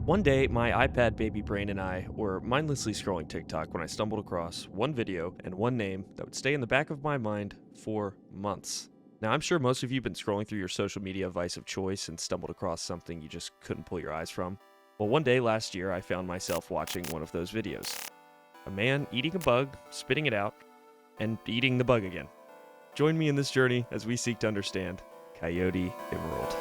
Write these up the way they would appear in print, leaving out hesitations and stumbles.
One day, my iPad baby brain and I were mindlessly scrolling TikTok when I stumbled across one video and one name that would stay in the back of my mind for months. Now, I'm sure most of you have been scrolling through your social media vice of choice and stumbled across something you just couldn't pull your eyes from. Well, one day last year, I found myself watching one of those videos. A man eating a bug, spitting it out, and eating the bug again. Join me in this journey as we seek to understand Coyote Emerald.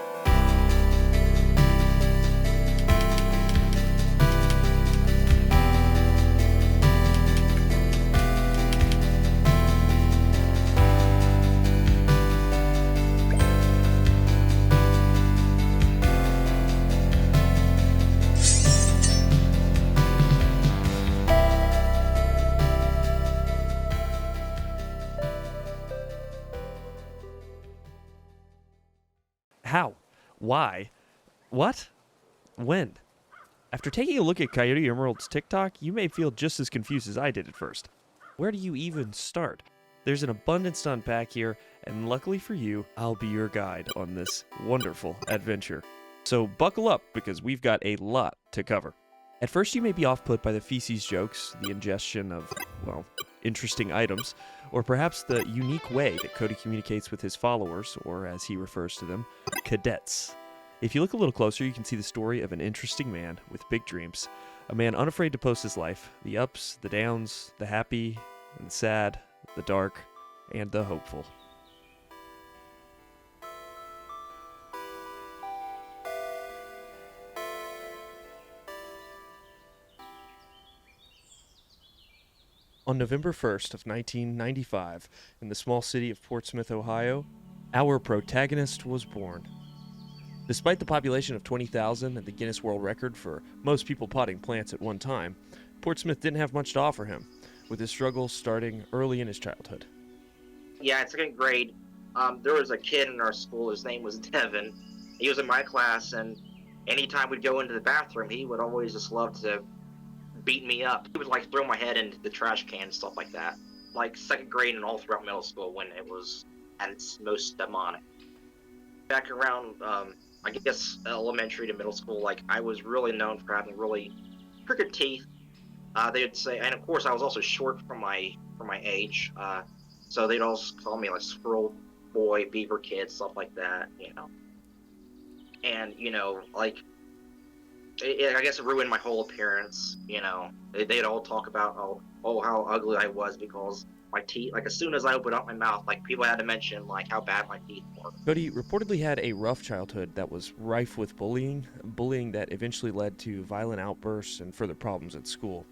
How? Why? What? When? After taking a look at Coyote Emerald's TikTok, you may feel just as confused as I did at first. Where do you even start? There's an abundance to unpack here, and luckily for you, I'll be your guide on this wonderful adventure. So buckle up, because we've got a lot to cover. At first, you may be off-put by the feces jokes, the ingestion of, well, interesting items, or perhaps the unique way that Cody communicates with his followers, or as he refers to them, cadets. If you look a little closer, you can see the story of an interesting man with big dreams, a man unafraid to post his life, the ups, the downs, the happy and the sad, the dark, and the hopeful. On November 1st of 1995, in the small city of Portsmouth, Ohio, our protagonist was born. Despite the population of 20,000 and the Guinness World Record for most people potting plants at one time, Portsmouth didn't have much to offer him, with his struggles starting early in his childhood. Yeah, in second grade, there was a kid in our school. His name was Devin. He was in my class, and anytime we'd go into the bathroom, he would always just love to beat me up. He would like throw my head into the trash can and stuff like that. Like second grade and all throughout middle school when it was at its most demonic. Back around, I guess elementary to middle school, like I was really known for having really crooked teeth. They'd say, and of course I was also short for my age. So they'd also call me like squirrel boy, beaver kid, stuff like that, you know. And like. I guess it ruined my whole appearance, you know. They'd all talk about how ugly I was because my teeth, like as soon as I opened up my mouth, like people had to mention like how bad my teeth were. Cody reportedly had a rough childhood that was rife with bullying that eventually led to violent outbursts and further problems at school.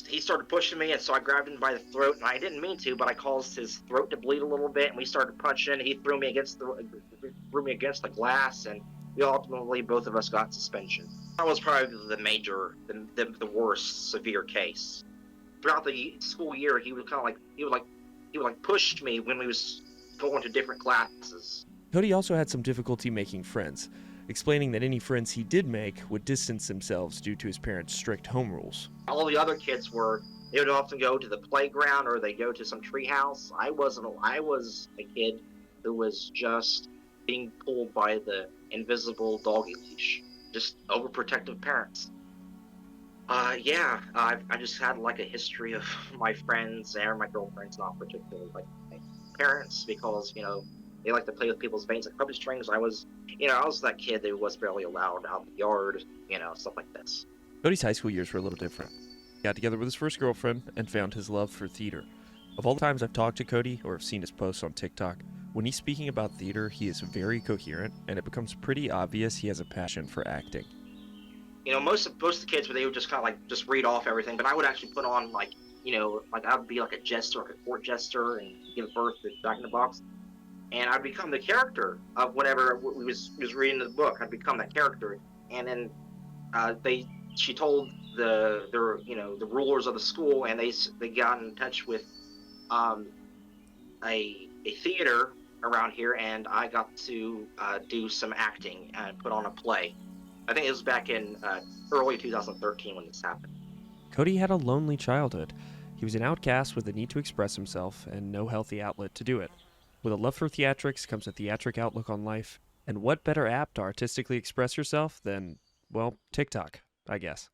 He started pushing me, and so I grabbed him by the throat, and I didn't mean to, but I caused his throat to bleed a little bit, and we started punching. He threw me against the glass, and we ultimately both of us got suspension. That was probably the worst severe case. Throughout the school year, he would push me when we was going to different classes. Cody also had some difficulty making friends, explaining that any friends he did make would distance themselves due to his parents' strict home rules. All the other kids they would often go to the playground or they go to some tree house. I was a kid who was just being pulled by the invisible doggy leash. Just overprotective parents. I just had like a history of my friends and my girlfriends not particularly like my parents because, they like to play with people's veins like puppet strings. I was that kid that was barely allowed out in the yard, stuff like this. Cody's high school years were a little different. He got together with his first girlfriend and found his love for theater. Of all the times I've talked to Cody or have seen his posts on TikTok, when he's speaking about theater, he is very coherent, and it becomes pretty obvious he has a passion for acting. Most of the kids, they would just kind of like just read off everything, but I would actually put on like I would be like a jester, like a court jester, and give birth to Jack in the Box, and I'd become the character of whatever we was reading in the book. I'd become that character, and then she told the rulers of the school, and they got in touch with a theater around here, and I got to do some acting and put on a play. I think it was back in early 2013 when this happened. Cody had a lonely childhood. He was an outcast with a need to express himself and no healthy outlet to do it. With a love for theatrics comes a theatric outlook on life, and what better app to artistically express yourself than, well, TikTok. I guess.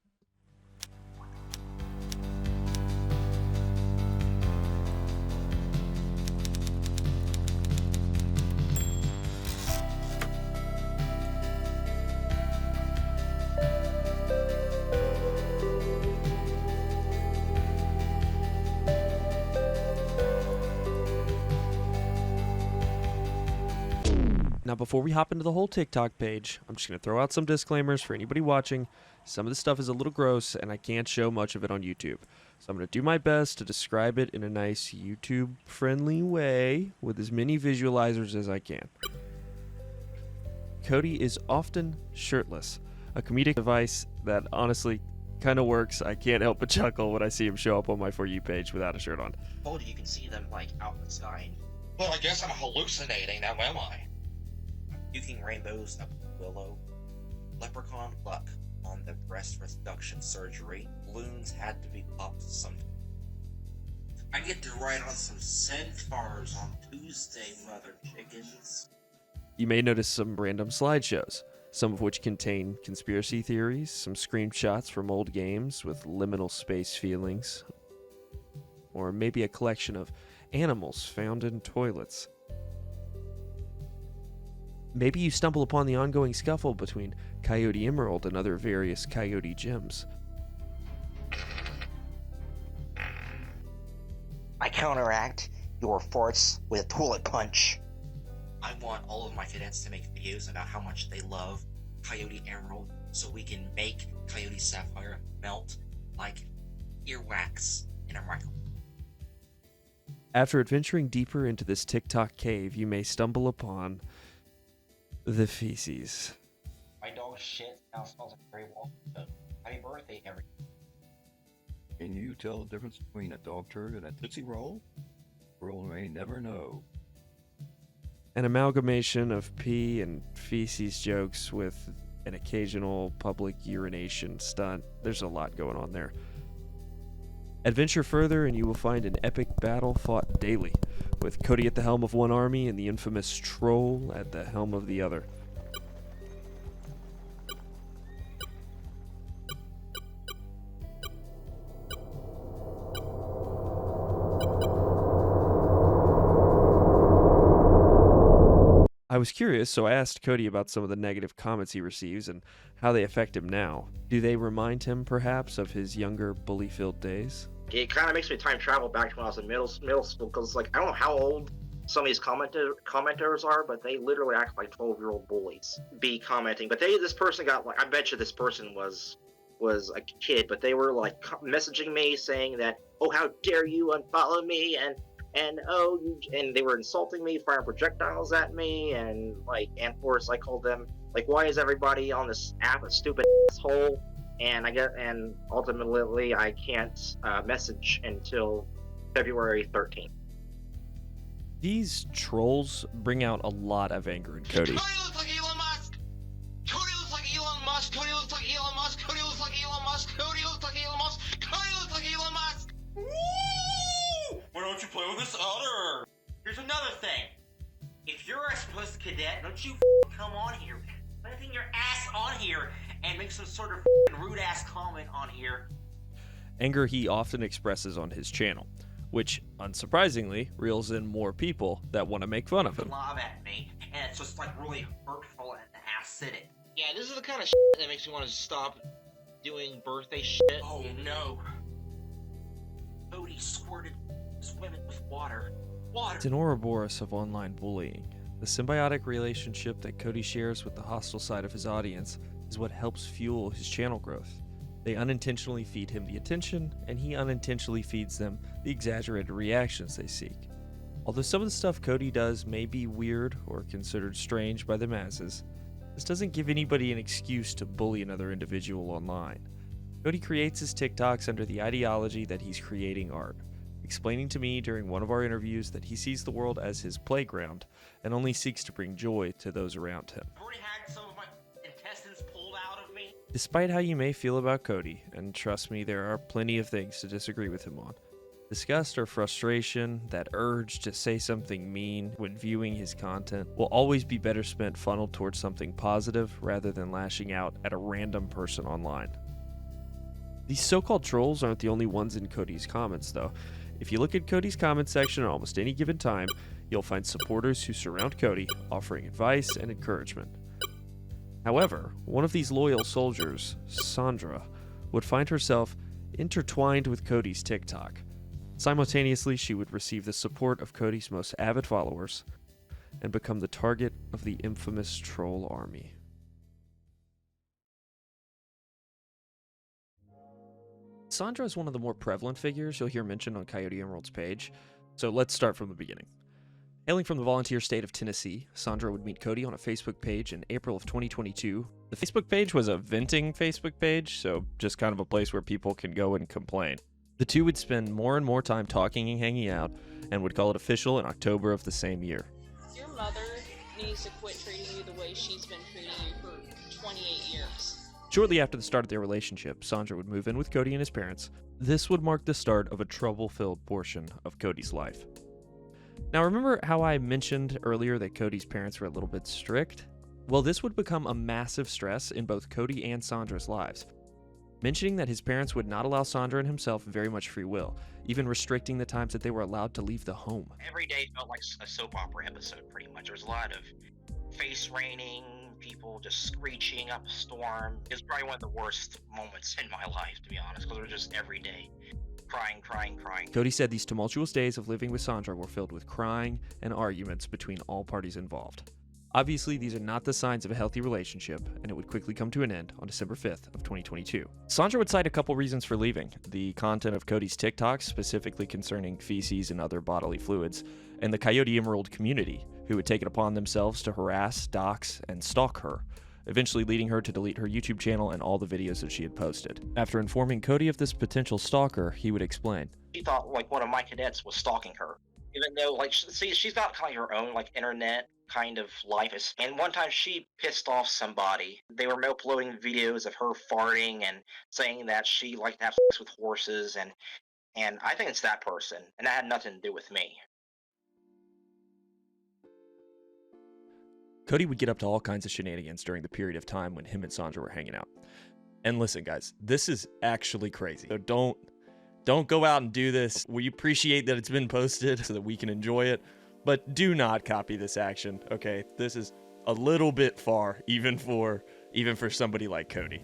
Now, before we hop into the whole TikTok page, I'm just going to throw out some disclaimers for anybody watching. Some of the stuff is a little gross, and I can't show much of it on YouTube. So I'm going to do my best to describe it in a nice YouTube-friendly way with as many visualizers as I can. Cody is often shirtless, a comedic device that honestly kind of works. I can't help but chuckle when I see him show up on my For You page without a shirt on. Told you can see them like out in the sky. Well, I guess I'm hallucinating now, am I? Puking rainbows up the willow. Leprechaun luck on the breast reduction surgery. Balloons had to be popped sometime. I get to ride on some centaurs on Tuesday, mother chickens. You may notice some random slideshows, some of which contain conspiracy theories, some screenshots from old games with liminal space feelings, or maybe a collection of animals found in toilets. Maybe you stumble upon the ongoing scuffle between Coyote Emerald and other various Coyote gems. I counteract your farts with a toilet punch. I want all of my cadets to make videos about how much they love Coyote Emerald so we can make Coyote Sapphire melt like earwax in a microwave. After adventuring deeper into this TikTok cave, you may stumble upon the feces. My dog's shit now smells like gray wall. Happy birthday, everyone. Can you tell the difference between a dog turd and a Tootsie Roll? The world may never know. An amalgamation of pee and feces jokes with an occasional public urination stunt. There's a lot going on there. Adventure further and you will find an epic battle fought daily, with Cody at the helm of one army and the infamous Troll at the helm of the other. I was curious, so I asked Cody about some of the negative comments he receives and how they affect him now. Do they remind him, perhaps, of his younger, bully-filled days? It kind of makes me time travel back to when I was in middle school, because like I don't know how old some of these commenters are, but they literally act like 12-year-old bullies be commenting. But this person got like, I bet you this person was a kid, but they were like messaging me saying that, oh, how dare you unfollow me, and and they were insulting me, firing projectiles at me, and of course I called them like, why is everybody on this app a stupid asshole? And ultimately I can't message until February 13th. These trolls bring out a lot of anger in Cody. Cody looks like Elon Musk! Cody looks like Elon Musk! Cody looks like Elon Musk! Cody looks like Elon Musk! Cody looks like Elon Musk! Cody looks like Elon Musk! Woo! Why don't you play with this otter? Here's another thing. If you're a supposed cadet, don't you come on here. Putting your ass on here and make some sort of rude ass comment on here. Anger he often expresses on his channel, which, unsurprisingly, reels in more people that want to make fun of him. Lob at me, and it's just like really hurtful and acidic. Yeah, this is the kind of shit that makes me want to stop doing birthday shit. Oh no. Cody squirted his women with water. It's an Ouroboros of online bullying. The symbiotic relationship that Cody shares with the hostile side of his audience is what helps fuel his channel growth. They unintentionally feed him the attention, and he unintentionally feeds them the exaggerated reactions they seek. Although some of the stuff Cody does may be weird or considered strange by the masses, this doesn't give anybody an excuse to bully another individual online. Cody creates his TikToks under the ideology that he's creating art, explaining to me during one of our interviews that he sees the world as his playground and only seeks to bring joy to those around him. I've already had some of my intestines pulled out of me. Despite how you may feel about Cody, and trust me, there are plenty of things to disagree with him on, disgust or frustration, that urge to say something mean when viewing his content, will always be better spent funneled towards something positive rather than lashing out at a random person online. These so-called trolls aren't the only ones in Cody's comments, though. If you look at Cody's comment section at almost any given time, you'll find supporters who surround Cody, offering advice and encouragement. However, one of these loyal soldiers, Sandra, would find herself intertwined with Cody's TikTok. Simultaneously, she would receive the support of Cody's most avid followers and become the target of the infamous troll army. Sandra is one of the more prevalent figures you'll hear mentioned on Coyote Emerald's page, so let's start from the beginning. Hailing from the volunteer state of Tennessee, Sandra would meet Cody on a Facebook page in April of 2022. The Facebook page was a venting Facebook page, so just kind of a place where people can go and complain. The two would spend more and more time talking and hanging out, and would call it official in October of the same year. Your mother needs to quit treating you the way she's been treating you for 28 years. Shortly after the start of their relationship, Sandra would move in with Cody and his parents. This would mark the start of a trouble-filled portion of Cody's life. Now, remember how I mentioned earlier that Cody's parents were a little bit strict? Well, this would become a massive stress in both Cody and Sandra's lives, mentioning that his parents would not allow Sandra and himself very much free will, even restricting the times that they were allowed to leave the home. Every day felt like a soap opera episode, pretty much. There was a lot of face raining, people just screeching up a storm. It was probably one of the worst moments in my life, to be honest, because it was just every day. Crying. Cody said these tumultuous days of living with Sandra were filled with crying and arguments between all parties involved. Obviously, these are not the signs of a healthy relationship, and it would quickly come to an end on December 5th of 2022. Sandra would cite a couple reasons for leaving: the content of Cody's TikToks, specifically concerning feces and other bodily fluids, and the Coyote Emerald community, who would take it upon themselves to harass, dox, and stalk her, eventually leading her to delete her YouTube channel and all the videos that she had posted. After informing Cody of this potential stalker, he would explain. She thought like one of my cadets was stalking her, even though like she's got kind of her own like internet kind of life. And one time she pissed off somebody. They were uploading videos of her farting and saying that she liked to have sex with horses, and I think it's that person, and that had nothing to do with me. Cody would get up to all kinds of shenanigans during the period of time when him and Sandra were hanging out. And listen, guys, this is actually crazy. So don't go out and do this. We appreciate that it's been posted so that we can enjoy it, but do not copy this action, okay? This is a little bit far, even for somebody like Cody.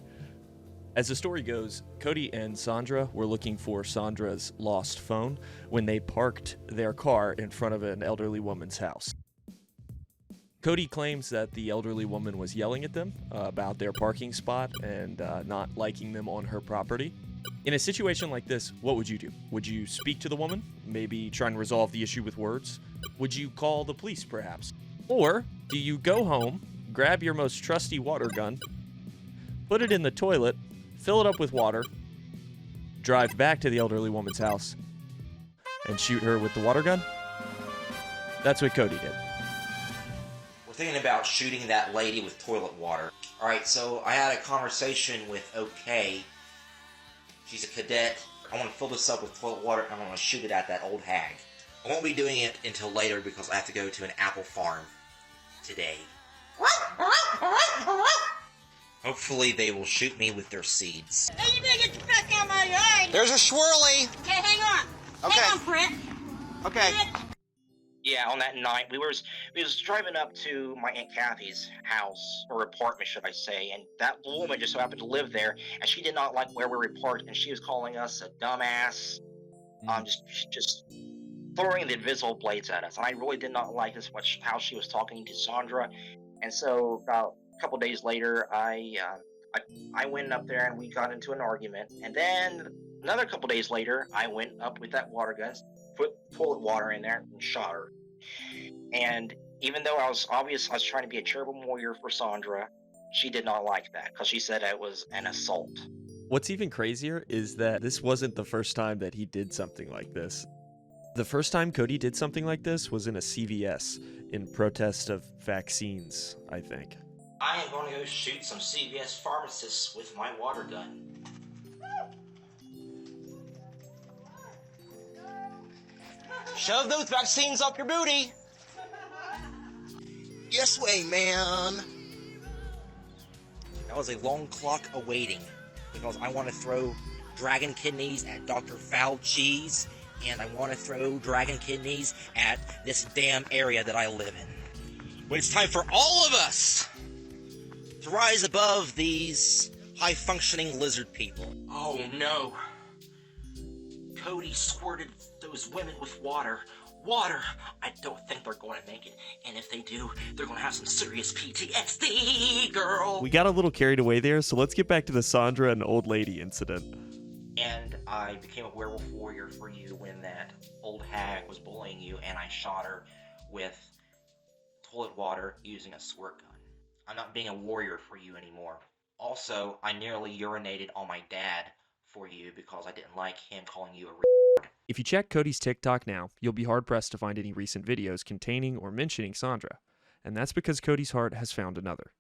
As the story goes, Cody and Sandra were looking for Sandra's lost phone when they parked their car in front of an elderly woman's house. Cody claims that the elderly woman was yelling at them about their parking spot and not liking them on her property. In a situation like this, what would you do? Would you speak to the woman? Maybe try and resolve the issue with words? Would you call the police, perhaps? Or do you go home, grab your most trusty water gun, put it in the toilet, fill it up with water, drive back to the elderly woman's house, and shoot her with the water gun? That's what Cody did. We're thinking about shooting that lady with toilet water. Alright, so I had a conversation with OK. She's a cadet. I want to fill this up with toilet water and I want to shoot it at that old hag. I won't be doing it until later because I have to go to an apple farm today. Hopefully they will shoot me with their seeds. Hey, you better get the fuck out of my yard! There's a swirly. Okay, hang on. Okay. Hang on, Brent. Okay. Yeah, on that night, we was driving up to my Aunt Kathy's house, or apartment, should I say, and that woman just so happened to live there, and she did not like where we were parked, and she was calling us a dumbass, just throwing the invisible blades at us, and I really did not like as much how she was talking to Sandra, and so about a couple days later, I went up there and we got into an argument, and then another couple days later, I went up with that water gun, put toilet water in there, and shot her. And even though I was trying to be a cherubim warrior for Sandra, she did not like that because she said it was an assault. What's even crazier is that this wasn't the first time that he did something like this. The first time Cody did something like this was in a CVS in protest of vaccines, I think. I am going to go shoot some CVS pharmacists with my water gun. Shove those vaccines up your booty. Yes way, man. That was a long clock awaiting because I want to throw dragon kidneys at Dr. Foul Cheese, and I want to throw dragon kidneys at this damn area that I live in. But it's time for all of us to rise above these high-functioning lizard people. Oh no. Cody squirted those women with water. Water! I don't think they're going to make it. And if they do, they're going to have some serious PTSD, girl! We got a little carried away there, so let's get back to the Sandra and old lady incident. And I became a werewolf warrior for you when that old hag was bullying you, and I shot her with toilet water using a squirt gun. I'm not being a warrior for you anymore. Also, I nearly urinated on my dad for you because I didn't like him calling you a If you check Cody's TikTok now, you'll be hard-pressed to find any recent videos containing or mentioning Sandra. And that's because Cody's heart has found another.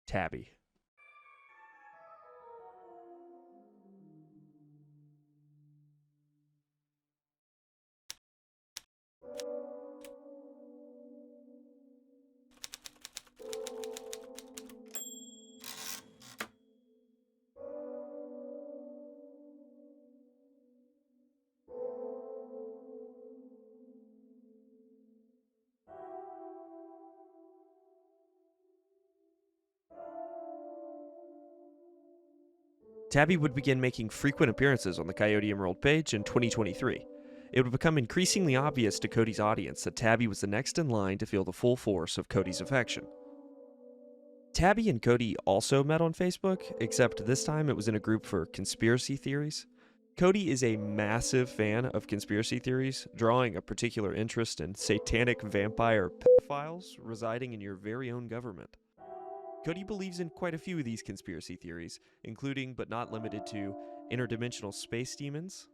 Tabby. Tabby would begin making frequent appearances on the Coyote Emerald page in 2023. It would become increasingly obvious to Cody's audience that Tabby was the next in line to feel the full force of Cody's affection. Tabby and Cody also met on Facebook, except this time it was in a group for conspiracy theories. Cody is a massive fan of conspiracy theories, drawing a particular interest in satanic vampire pedophiles residing in your very own government. Cody believes in quite a few of these conspiracy theories, including but not limited to interdimensional space demons,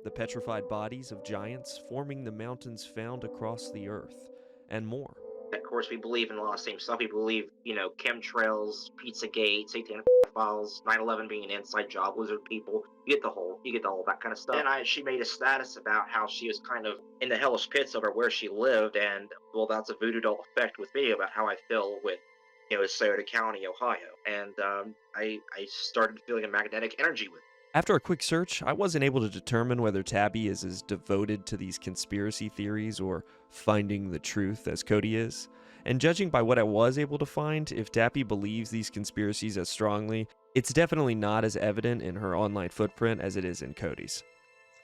the petrified bodies of giants forming the mountains found across the earth, and more. Of course, we believe in a lot of the same stuff. We believe, chemtrails, Pizzagate, satanic files, 9/11 being an inside job, lizard people. You get all that kind of stuff. And she made a status about how she was kind of in the hellish pits over where she lived, and well, that's a voodoo doll effect with me about how I feel with Coyote County, Ohio, and I started feeling a magnetic energy with it. After a quick search, I wasn't able to determine whether Tabby is as devoted to these conspiracy theories or finding the truth as Cody is. And judging by what I was able to find, if Tabby believes these conspiracies as strongly, it's definitely not as evident in her online footprint as it is in Cody's.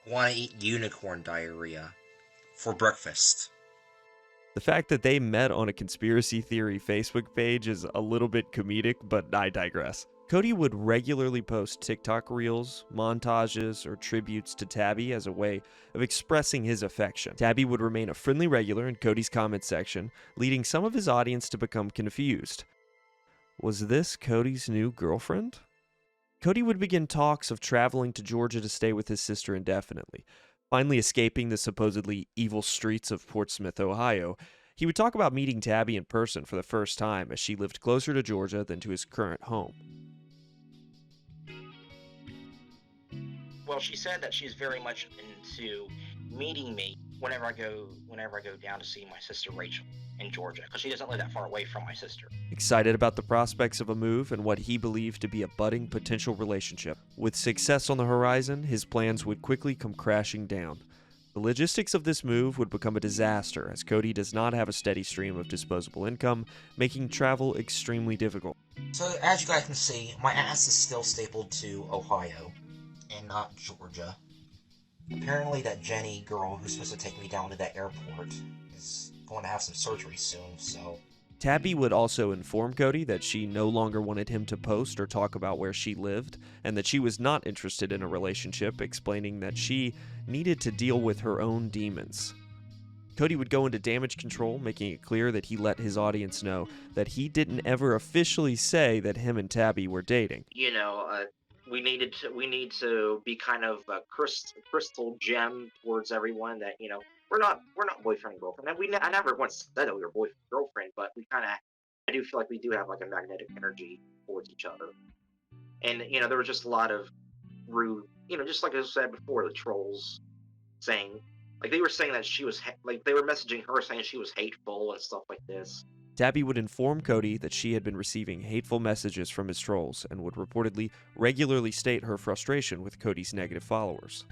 I want to eat unicorn diarrhea for breakfast. The fact that they met on a conspiracy theory Facebook page is a little bit comedic, but I digress. Cody would regularly post TikTok reels, montages, or tributes to Tabby as a way of expressing his affection. Tabby would remain a friendly regular in Cody's comment section, leading some of his audience to become confused. Was this Cody's new girlfriend? Cody would begin talks of traveling to Georgia to stay with his sister indefinitely. Finally escaping the supposedly evil streets of Portsmouth, Ohio, he would talk about meeting Tabby in person for the first time as she lived closer to Georgia than to his current home. Well, she said that she's very much into meeting me whenever I go down to see my sister Rachel in Georgia, because she doesn't live that far away from my sister. Excited about the prospects of a move and what he believed to be a budding potential relationship. With success on the horizon, his plans would quickly come crashing down. The logistics of this move would become a disaster, as Cody does not have a steady stream of disposable income, making travel extremely difficult. So, as you guys can see, my ass is still stapled to Ohio, and not Georgia. Apparently that Jenny girl who's supposed to take me down to that airport is going to have some surgery soon, so... Tabby would also inform Cody that she no longer wanted him to post or talk about where she lived, and that she was not interested in a relationship, explaining that she needed to deal with her own demons. Cody would go into damage control, making it clear that he let his audience know that he didn't ever officially say that him and Tabby were dating. We need to be kind of a crystal gem towards everyone that, we're not boyfriend and girlfriend. And I never once said that we were boyfriend and girlfriend, but I do feel like we do have like a magnetic energy towards each other. And, there was just a lot of rude, just like I said before, the trolls saying, like they were saying that she was, they were messaging her saying she was hateful and stuff like this. Tabby would inform Cody that she had been receiving hateful messages from his trolls and would reportedly regularly state her frustration with Cody's negative followers.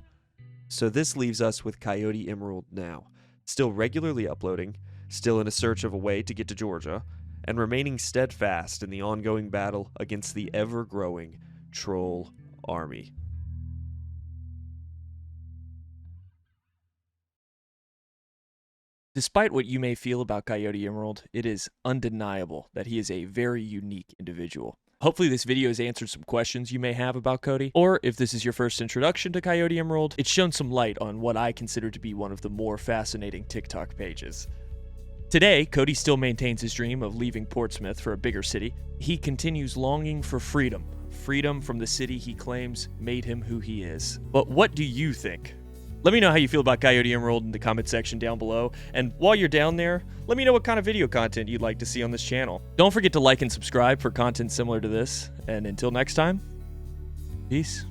So this leaves us with Coyote Emerald now, still regularly uploading, still in a search of a way to get to Georgia, and remaining steadfast in the ongoing battle against the ever-growing troll army. Despite what you may feel about Coyote Emerald, it is undeniable that he is a very unique individual. Hopefully this video has answered some questions you may have about Cody, or if this is your first introduction to Coyote Emerald, it's shown some light on what I consider to be one of the more fascinating TikTok pages. Today, Cody still maintains his dream of leaving Portsmouth for a bigger city. He continues longing for freedom. Freedom from the city he claims made him who he is. But what do you think? Let me know how you feel about Coyote Emerald in the comment section down below, and while you're down there, let me know what kind of video content you'd like to see on this channel. Don't forget to like and subscribe for content similar to this, and until next time, peace.